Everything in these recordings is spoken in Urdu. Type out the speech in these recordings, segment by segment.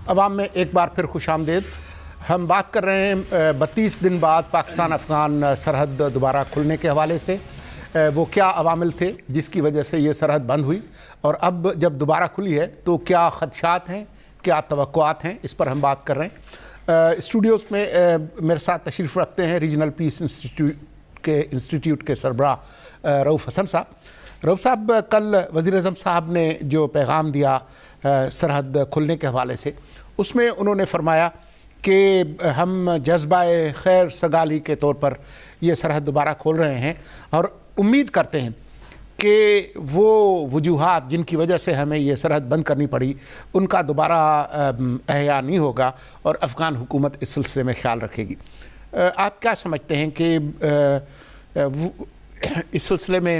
عوام میں ایک بار پھر خوش آمدید. ہم بات کر رہے ہیں 32 دن بعد پاکستان افغان سرحد دوبارہ کھلنے کے حوالے سے. وہ کیا عوامل تھے جس کی وجہ سے یہ سرحد بند ہوئی، اور اب جب دوبارہ کھلی ہے تو کیا خدشات ہیں، کیا توقعات ہیں، اس پر ہم بات کر رہے ہیں. اسٹوڈیوز میں میرے ساتھ تشریف رکھتے ہیں ریجنل پیس انسٹیٹیوٹ کے سربراہ رؤف حسن صاحب. رؤف صاحب، کل وزیر اعظم صاحب نے جو پیغام دیا سرحد کھلنے کے حوالے سے، اس میں انہوں نے فرمایا کہ ہم جذبہ خیر سگالی کے طور پر یہ سرحد دوبارہ کھول رہے ہیں، اور امید کرتے ہیں کہ وہ وجوہات جن کی وجہ سے ہمیں یہ سرحد بند کرنی پڑی ان کا دوبارہ احیاء نہیں ہوگا اور افغان حکومت اس سلسلے میں خیال رکھے گی. آپ کیا سمجھتے ہیں کہ اس سلسلے میں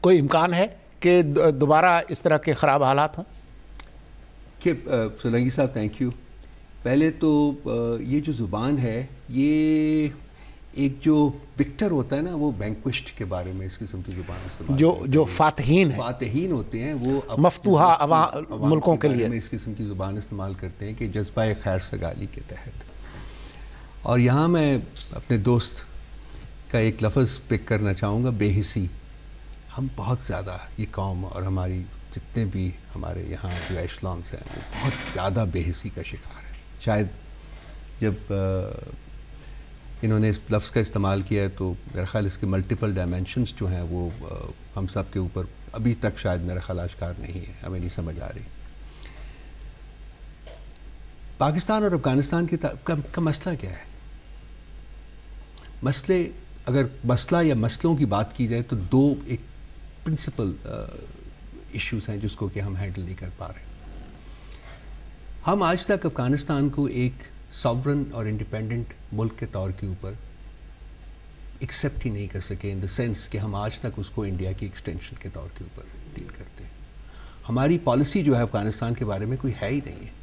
کوئی امکان ہے کہ دوبارہ اس طرح کے خراب حالات ہوں؟ کہ سولنگی صاحب تھینک یو. پہلے تو یہ جو زبان ہے، یہ ایک جو وکٹر ہوتا ہے نا، وہ وینکوشڈ کے بارے میں اس قسم کی زبان استعمال جو فاتحین ہوتے ہیں، وہ مفتوحہ عوام ملکوں کے لیے اس قسم کی زبان استعمال کرتے ہیں کہ جذبہ خیر سگالی کے تحت. اور یہاں میں اپنے دوست کا ایک لفظ پک کرنا چاہوں گا، بے حسی. ہم بہت زیادہ، یہ قوم اور ہماری جتنے بھی ہمارے یہاں جو ایشلانس ہیں، وہ بہت زیادہ بے حسی کا شکار ہے. شاید جب انہوں نے اس لفظ کا استعمال کیا ہے تو میرا خیال اس کے ملٹیپل ڈائمینشنز جو ہیں وہ ہم سب کے اوپر ابھی تک شاید میرا خیال آشکار نہیں ہے، ہمیں نہیں سمجھ آ رہی. پاکستان اور افغانستان کا مسئلہ کیا ہے؟ مسئلہ یا مسئلوں کی بات کی جائے تو دو ایک پرنسپل ایشوز ہیں جس کو کہ ہم ہینڈل نہیں کر پا رہے. ہم آج تک افغانستان کو ایک ساورن اور انڈیپینڈنٹ ملک کے طور کے اوپر ایکسیپٹ ہی نہیں کر سکے، ان دا سینس کہ ہم آج تک اس کو انڈیا کی ایکسٹینشن کے طور کے اوپر ڈیل کرتے ہیں. ہماری پالیسی جو ہے افغانستان کے بارے میں کوئی ہے ہی نہیں ہے.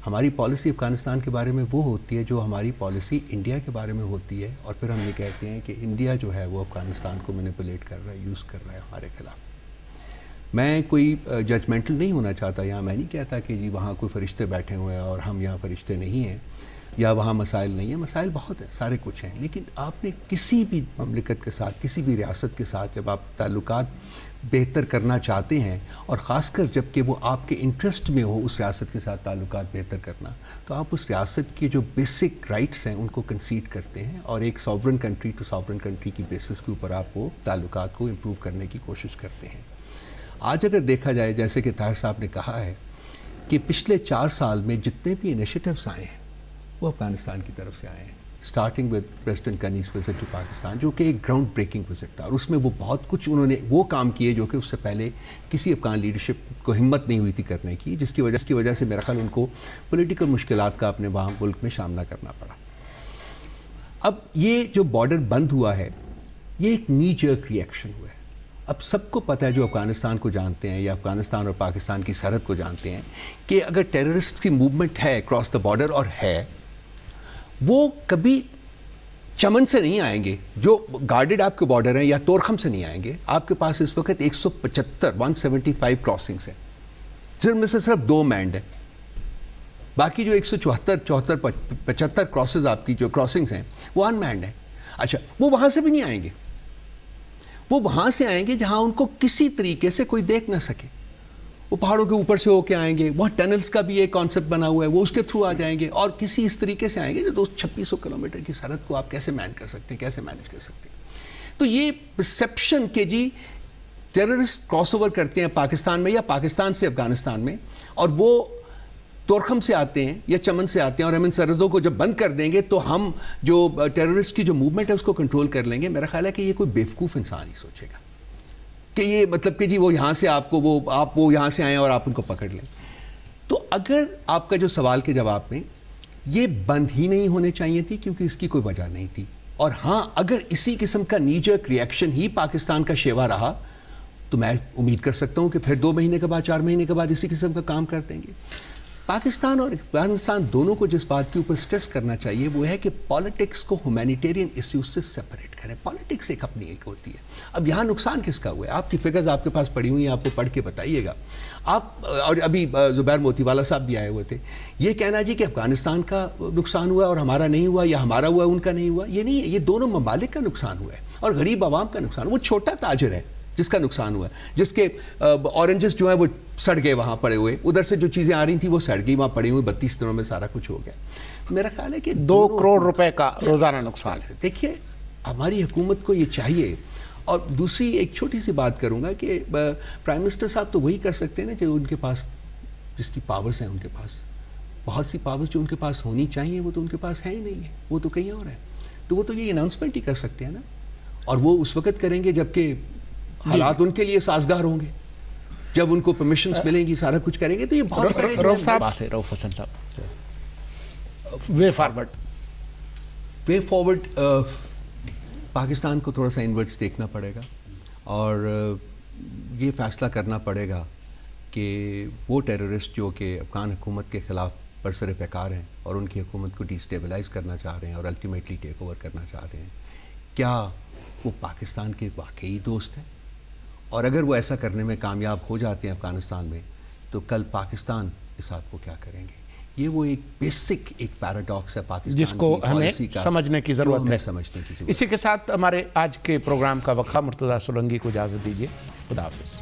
ہماری پالیسی افغانستان کے بارے میں وہ ہوتی ہے جو ہماری پالیسی انڈیا کے بارے میں ہوتی ہے، اور پھر ہم یہ کہتے ہیں کہ انڈیا جو ہے وہ افغانستان کو مینیپولیٹ کر رہا ہے، یوز کر رہا ہے ہمارے خلاف. میں کوئی ججمنٹل نہیں ہونا چاہتا یہاں. میں نہیں کہتا کہ جی وہاں کوئی فرشتے بیٹھے ہوئے ہیں اور ہم یہاں فرشتے نہیں ہیں، یا وہاں مسائل نہیں ہیں. مسائل بہت ہیں، سارے کچھ ہیں. لیکن آپ نے کسی بھی مملکت کے ساتھ، کسی بھی ریاست کے ساتھ جب آپ تعلقات بہتر کرنا چاہتے ہیں، اور خاص کر جب کہ وہ آپ کے انٹرسٹ میں ہو اس ریاست کے ساتھ تعلقات بہتر کرنا، تو آپ اس ریاست کے جو بیسک رائٹس ہیں ان کو کنسیڈ کرتے ہیں، اور ایک sovereign country to sovereign country کی بیسس کے اوپر آپ وہ تعلقات کو امپروو کرنے کی کوشش کرتے ہیں. آج اگر دیکھا جائے، جیسے کہ طاہر صاحب نے کہا ہے کہ پچھلے 4 سال میں جتنے بھی انیشیٹوز آئے ہیں وہ افغانستان کی طرف سے آئے ہیں، اسٹارٹنگ ود پریزیڈنٹ غنی's وزٹ ٹو پاکستان، جو کہ ایک گراؤنڈ بریکنگ وزٹ تھا، اور اس میں وہ بہت کچھ انہوں نے وہ کام کیے جو کہ اس سے پہلے کسی افغان لیڈرشپ کو ہمت نہیں ہوئی تھی کرنے کی، جس کی وجہ سے میرا خیال ان کو پولیٹیکل مشکلات کا اپنے وہاں ملک میں سامنا کرنا پڑا. اب یہ جو بارڈر بند ہوا ہے، یہ ایک نی جرک ری ایکشن ہوا ہے. اب سب کو پتہ ہے جو افغانستان کو جانتے ہیں یا افغانستان اور پاکستان کی سرحد کو جانتے ہیں کہ اگر ٹیررسٹ کی موومنٹ ہے اکراس دا بارڈر، اور ہے، وہ کبھی چمن سے نہیں آئیں گے جو گارڈڈ آپ کے بارڈر ہیں، یا تورخم سے نہیں آئیں گے. آپ کے پاس اس وقت 175 کراسنگس ہیں، صرف میں سے صرف 2 مینڈ ہیں، باقی جو 174-75 کراسز آپ کی جو کراسنگس ہیں وہ ان مینڈ ہیں. اچھا، وہ وہاں سے بھی نہیں آئیں گے. وہ وہاں سے آئیں گے جہاں ان کو کسی طریقے سے کوئی دیکھ نہ سکے. وہ پہاڑوں کے اوپر سے ہو کے آئیں گے. وہاں ٹنلز کا بھی ایک کانسیپٹ بنا ہوا ہے، وہ اس کے تھرو آ جائیں گے، اور کسی اس طریقے سے آئیں گے جو 2600 کلومیٹر کی سرحد کو آپ کیسے مین کر سکتے ہیں، کیسے مینیج کر سکتے ہیں. تو یہ پرسیپشن کہ جی ٹیررسٹ کراس اوور کرتے ہیں پاکستان میں یا پاکستان سے افغانستان میں، اور وہ تورخم سے آتے ہیں یا چمن سے آتے ہیں، اور ہم ان سرحدوں کو جب بند کر دیں گے تو ہم جو ٹیررسٹ کی جو موومنٹ ہے اس کو کنٹرول کر لیں گے. میرا خیال ہے کہ یہ کوئی بیوقوف انسان ہی سوچے گا کہ یہ مطلب کہ جی وہ یہاں سے آپ وہ یہاں سے آئیں اور آپ ان کو پکڑ لیں. تو اگر آپ کا جو سوال کے جواب میں یہ بند ہی نہیں ہونے چاہیے تھی کیونکہ اس کی کوئی وجہ نہیں تھی، اور ہاں اگر اسی قسم کا نی جرک ری ایکشن ہی پاکستان کا شیوا رہا تو میں امید کر سکتا ہوں کہ پھر 2 مہینے کے بعد 4 مہینے کے بعد اسی قسم کا کام کر دیں گے. پاکستان اور افغانستان دونوں کو جس بات کے اوپر سٹریس کرنا چاہیے وہ ہے کہ پالیٹکس کو ہیومینیٹیرین ایشوز سے سپریٹ کریں. پالیٹکس ایک اپنی ایک ہوتی ہے. اب یہاں نقصان کس کا ہوا ہے؟ آپ کی فگرز آپ کے پاس پڑی ہوئی ہیں, آپ کو پڑھ کے بتائیے گا. آپ اور ابھی زبیر موتی والا صاحب بھی آئے ہوئے تھے. یہ کہنا جی کہ افغانستان کا نقصان ہوا اور ہمارا نہیں ہوا, یا ہمارا ہوا ان کا نہیں ہوا, یہ نہیں ہے. یہ دونوں ممالک کا نقصان ہوا ہے اور غریب عوام کا نقصان. وہ چھوٹا تاجر ہے جس کا نقصان ہوا ہے, جس کے اورنجز جو ہیں وہ سڑ گئے وہاں پڑے ہوئے, ادھر سے جو چیزیں آ رہی تھیں وہ سڑ گئی وہاں پڑی ہوئی, 32 دنوں میں سارا کچھ ہو گیا. میرا خیال ہے کہ 2 کروڑ روپے کا روزانہ نقصان ہے. دیکھیے ہماری حکومت کو یہ چاہیے. اور دوسری ایک چھوٹی سی بات کروں گا کہ پرائم منسٹر صاحب تو وہی کر سکتے ہیں نا جو ان کے پاس, جس کی پاورز ہیں ان کے پاس. بہت سی پاورز جو ان کے پاس ہونی چاہیے وہ تو ان کے پاس ہے ہی نہیں ہے, وہ تو کہیں اور ہے. تو وہ تو یہ اناؤنسمنٹ ہی کر سکتے ہیں نا, اور وہ اس وقت کریں گے جب کہ حالات ان کے لیے سازگار ہوں گے, جب ان کو پرمیشنز ملیں گی, سارا کچھ کریں گے. تو یہ بہت سارے رؤف حسن صاحب, وے فارورڈ پاکستان کو تھوڑا سا انورٹس دیکھنا پڑے گا اور یہ فیصلہ کرنا پڑے گا کہ وہ ٹیررسٹ جو کہ افغان حکومت کے خلاف برسر پیکار ہیں اور ان کی حکومت کو ڈی اسٹیبلائز کرنا چاہ رہے ہیں اور الٹیمیٹلی ٹیک اوور کرنا چاہ رہے ہیں, کیا وہ پاکستان کے واقعی دوست ہیں؟ اور اگر وہ ایسا کرنے میں کامیاب ہو جاتے ہیں افغانستان میں, تو کل پاکستان کے ساتھ وہ کیا کریں گے؟ یہ وہ ایک بیسک ایک پیراڈاکس ہے پاکستان جس کو ہمیں سمجھنے کی ضرورت ہے. اسی کے ساتھ ہمارے آج کے پروگرام کا وقفہ. مرتضیٰ سولنگی کو اجازت دیجیے. خدا حافظ.